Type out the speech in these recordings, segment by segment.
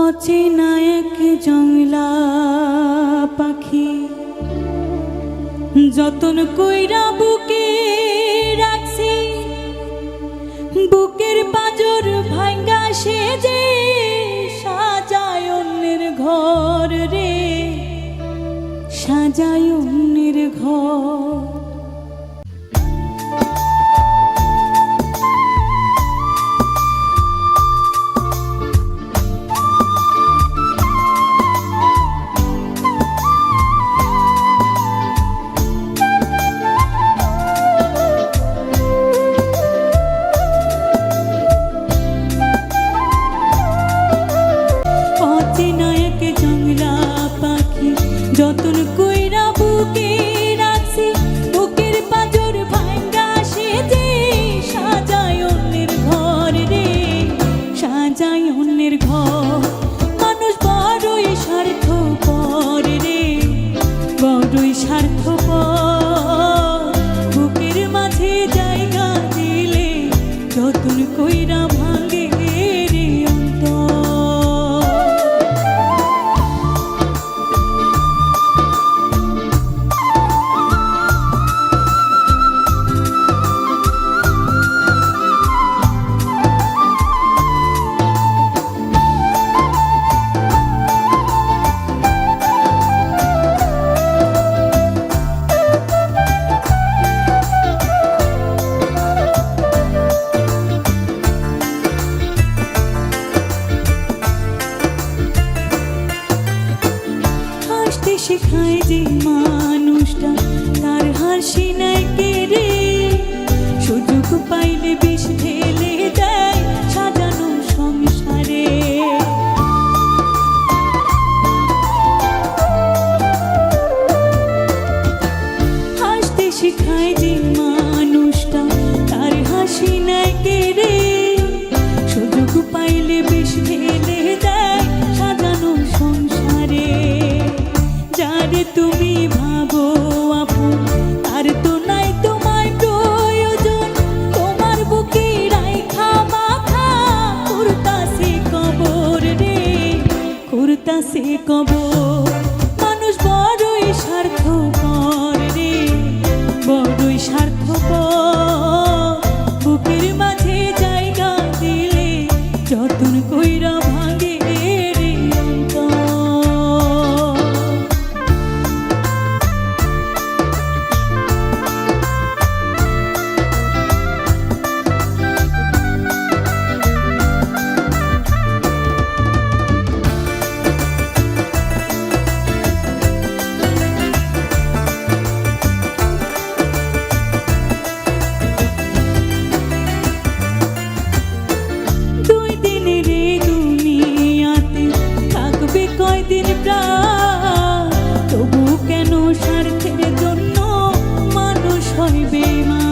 অচেনা এক জংলা পাখি যতন কইরা বুকে রাখছি, বুকের পাজর ভাঙ্গা সে যে সাজায় অন্যের ঘর রে, সাজায় অন্যের ঘর। যতন কইরা বুকে রাখছি, বুকের পাজর ভাঙ্গা সে যে সাজায় অন্যের ঘর রে, সাজায় অন্যের ঘর। মানুষ বড়ই স্বার্থপর রে, বড়ই স্বার্থপর। বুকের মাঝে জায়গা দিলে যতন কইরা ভাঙ্গে রে অন্তর। শেখায় যে মানুষটা তার হাসি নাই কেড়ে, সুযোগ পাইলে বিষ ঢেলে দেয় সাজানো সংসারে। হাসতে শেখায় যে মানুষটা তার হাসি নাই কেড়ে, সুযোগ পাইলে বিষ ঢেলে দেয় সাজানো সংসারে। যারে তুমি ভাবো আপন আর তো নাই তোমার প্রয়োজন, তোমার বুকে রাইখা মাথা করতাছে কবর রে, করতাছে কবর। মানুষ বড়ই স্বার্থপর রে, বড়ই স্বার্থপর। বুকের মাঝে জায়গা দিলে যতন কইরা ভাঙে রে অন্তর। কয়দিন প্রাণ তবু কেন স্বার্থের জন্য মানুষ হয় বেঈমান।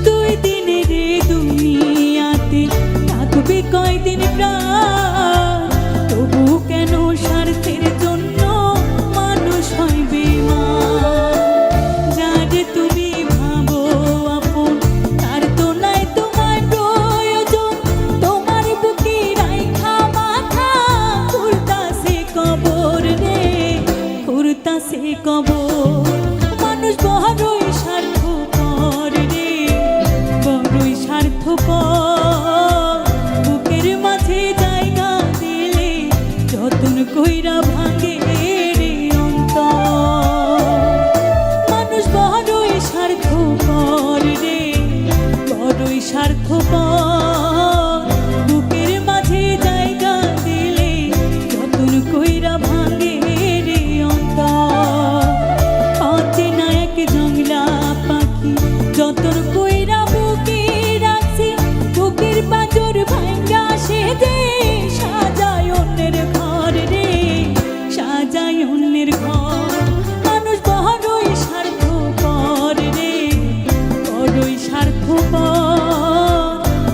দুই দিনের দুনিয়াতে থাকবে কয়দিন প্রাণ, তবু কেন স্বার্থের জন্য মানুষ হয় বেঈমান। যারে তুমি ভাবো আপন তার তো নাই তোমার প্রয়োজন, তোমার বুকে রাইখা মাথা করতাছে কবর রে, করতাছে কবর। মানুষ বড়ই স্বার্থপর রে, বড়ই স্বার্থপর। বুকের মাঝে জায়গা দিলে যতন কইরা ভাঙে রে অন্তর। মানুষ বড়ই স্বার্থপর রে, বড়ই স্বার্থপর। বুকের মাঝে জায়গা দিলে যতন কইরা ভাঙে রে অন্তর। অচেনা এক জংলা পাখি যতন কইরা বুকে রাখছি, বুকের পাজর ভাঙ্গা সে যে সাজায় অন্যের ঘর রে, সাজায় অন্যের ঘর। মানুষ বড়ই স্বার্থপর রে, বড়ই স্বার্থপর।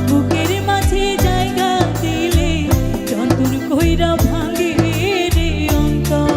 বুকের মাঝে জায়গা দিলে যতন কইরা ভাঙে রে অন্তর।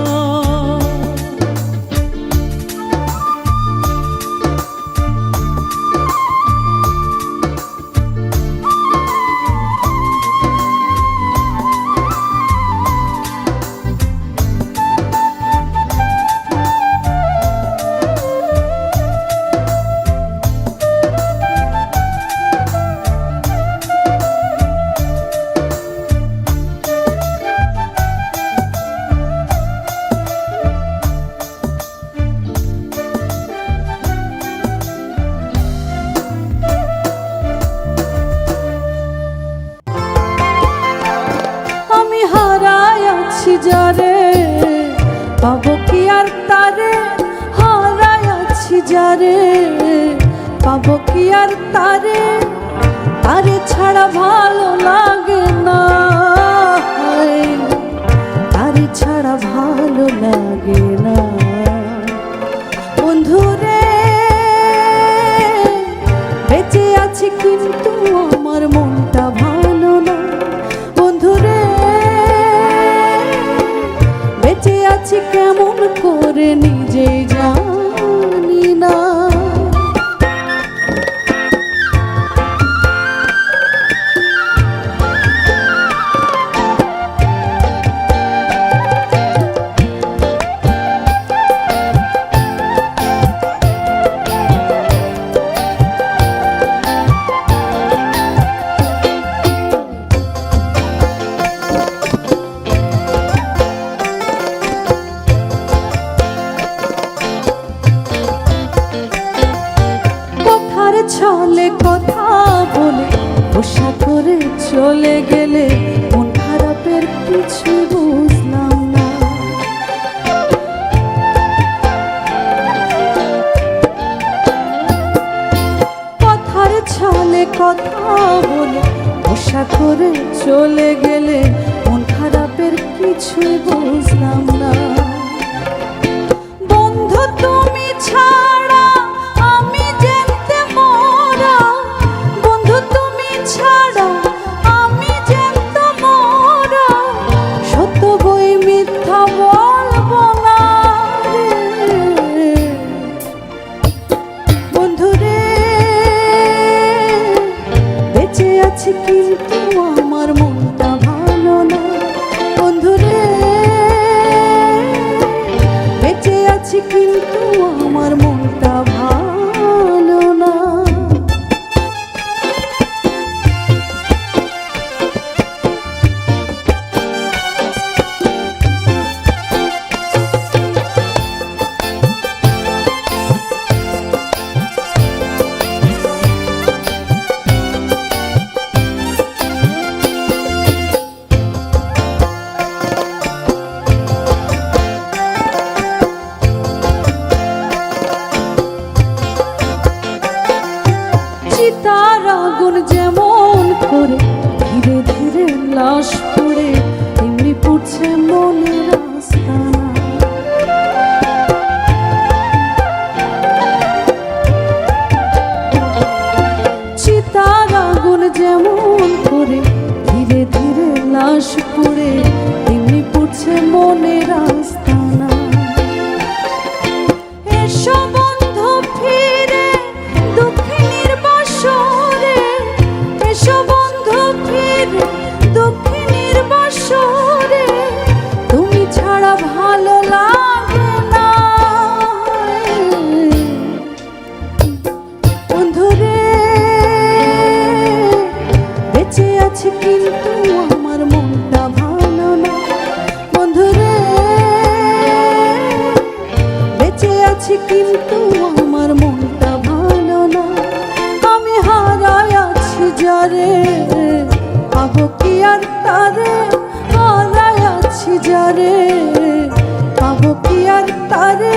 পাবো কি আর তারে হারাইয়াছি যারে, পাবো কি আর তারে, তারে ছাড়া ভালো লাগে না, তারে ছাড়া ভালো লাগে না। বন্ধুরে বেঁচে আছি কিন্তু আমার মনটা ভালো না, বন্ধুরে বেঁচে আছি কেমন করে নিজেই জানি না। ছলে কথা বলে ভরসা করে চলে গেলে মন খারাপের কিছু বুঝলাম না। কথার ছলে কথা বলে ভরসা করে চলে গেলে মন খারাপের কিছু বুঝলাম না। বন্ধু তুমি ছাড়া আমি যেতে মরা, বন্ধু তুমি ছাড়া আমি যেতে মরা, সত্য বই মিথ্যা বলবো না রে। বন্ধুরে বেঁচে আছি কিন্তু আমার মনটা ভালো না, বন্ধুরে বেঁচে আছি কিন্তু আমার মনটা ভালো না। চিতার আগুন যেমন করে ধীরে ধীরে লাশ পড়ে, তেমনি পুড়ছে মনের আস্তানা। চিতার আগুন যেমন করে ধীরে ধীরে লাশ পড়ে, তেমনি পুড়ছে মনের আস্তানা। এসো বন্ধু ফিরে দক্ষিণের বাসরে, এসো বন্ধু ফিরে দক্ষিণের বাসরে, তুমি ছাড়া ভালো লাগে না। বন্ধুরে বেঁচে আছি কিন্তু আমার মনটা ভালো না, বন্ধুরে বেঁচে আছি কিন্তু আমার মনটা ভালো না। আমি হারাই আছি যারে, পাবো কি আর তারে, হারাই আছি যারে, পাবো কি আর তারে,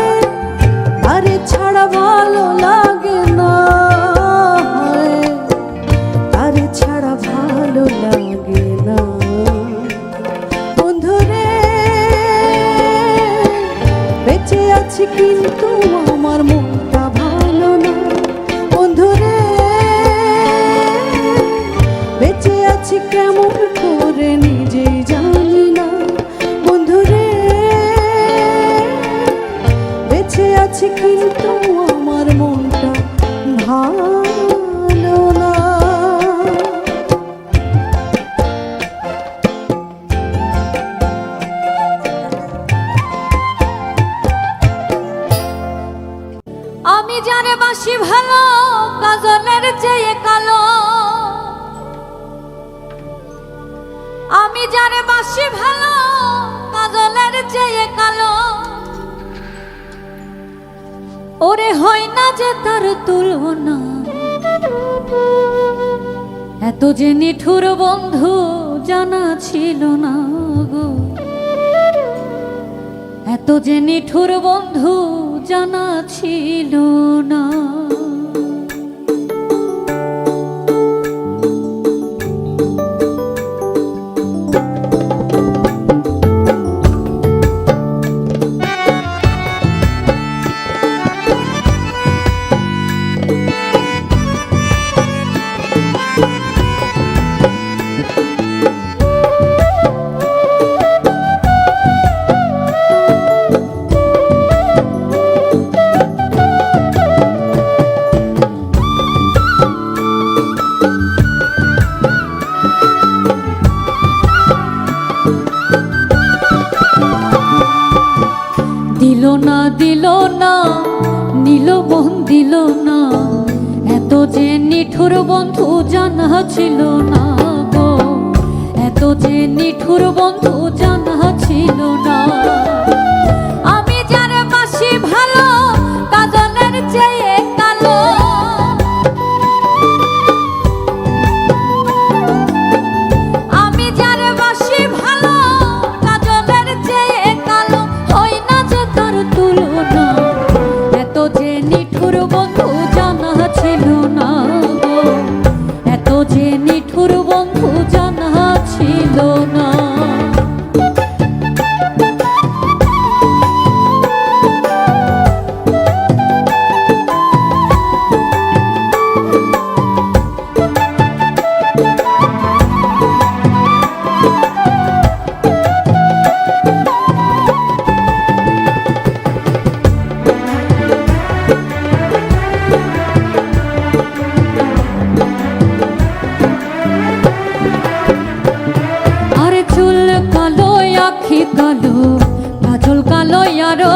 তারে ছাড়া ভালো লাগে না, তারে ছাড়া ভালো লাগে না। বন্ধুরে বেঁচে আছি কিন্তু আমার মনটা ভালো না, বন্ধুরে বেঁচে আছি কেমন করে নিজেই জানি না। বন্ধুরে বেঁচে আছি কিন্তু আমার মনটা ভালো না। আমি জানে বাসি ভালো কাজলের চেয়ে কালো, আমি জানে বাসি ভালো কাজলের চেয়ে কালো, ওরে হয় না যে তার তুলনা। এত যে নিঠুর বন্ধু জানা ছিল না গো, এত এত যে নিঠুর বন্ধু জানা ছিল না। দিল না নীল মন দিল না, এত যে নিঠুর বন্ধু জানা ছিল না গো, এত যে নিঠুর বন্ধু জানা ছিল না। আমি যার বাসি ভালো কাজলের চেয়ে কালো, আমি যার বাসি ভালো কাজলের চেয়ে কালো, হয় না যে তার তুলনা। এত যে নিঠুর বন্ধু জানা ছিল না গো, এত যে নিঠুর বন্ধু জানা ছিল না। কালো কাজল কালো আরো,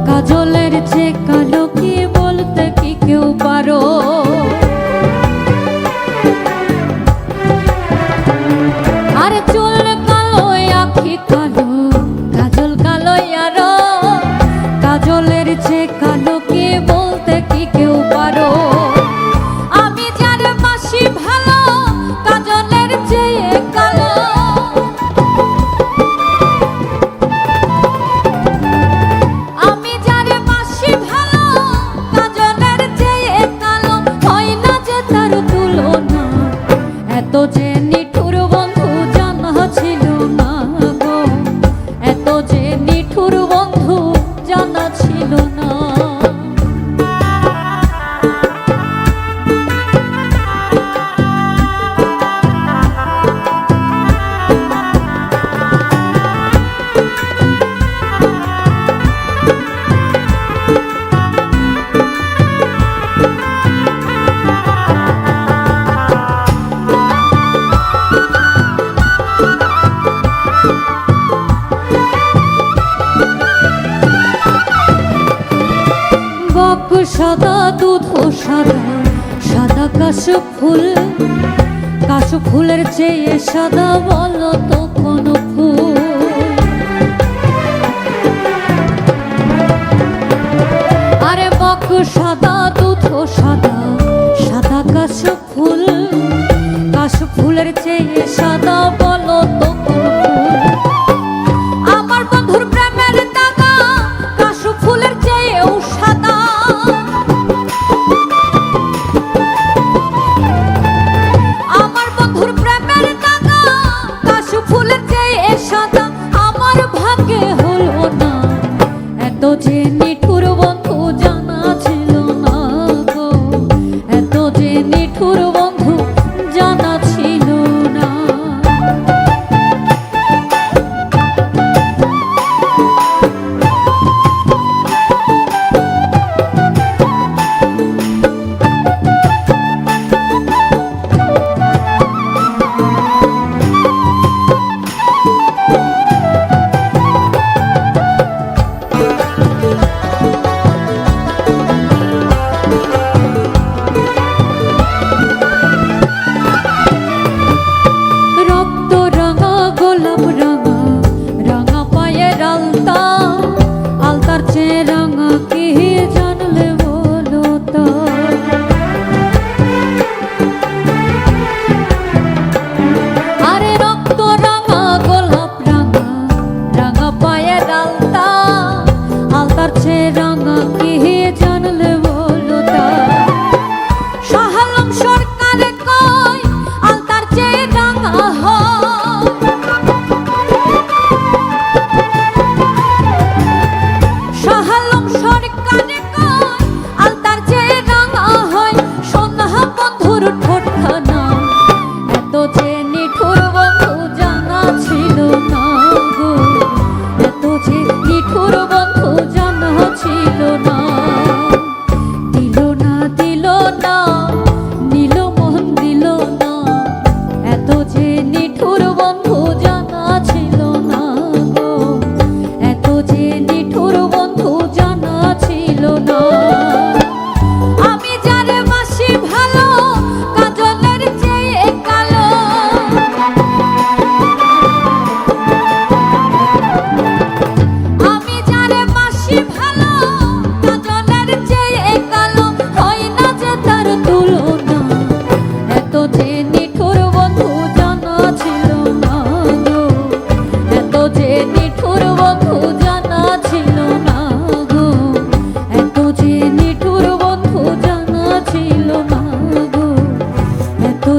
কাজলের যে কালো কি বলতে কি কেউ পারো। আরে চুল কালো আখি কালো, কাজল কালো আরো, কাজলের যে কালো কি বলতে কি কেউ পারো। আমি যার বাসি ভালো কাজলের চেয়ে কালো, এত যে নিঠুর বন্ধু জানা ছিল না গো, এত যে নিঠুর বন্ধু জানা ছিল না। সাদা দুধ সাদা সাদা কাশফুল ফুল, কাশফুল ফুলের চেয়ে সাদা বলো তো কোন ফুল। আরে বক সাদা দুধ সাদা সাদা কাশফুল ফুল, কাশফুল ফুলের চেয়ে সাদা বলো তো কোন ফুল। আমার বন্ধুর প্রেমের দাগা কাশফুল ফুলের চেয়েও সাদা, আমার বন্ধুর প্রেমের দাগা কাশফুল ফুলের চেয়ে সাদা। আমার ভাগ্যে হলো না, এত যে নিঠুর বন্ধু জানা ছিল না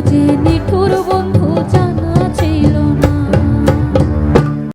যে নিঠুর বন্ধু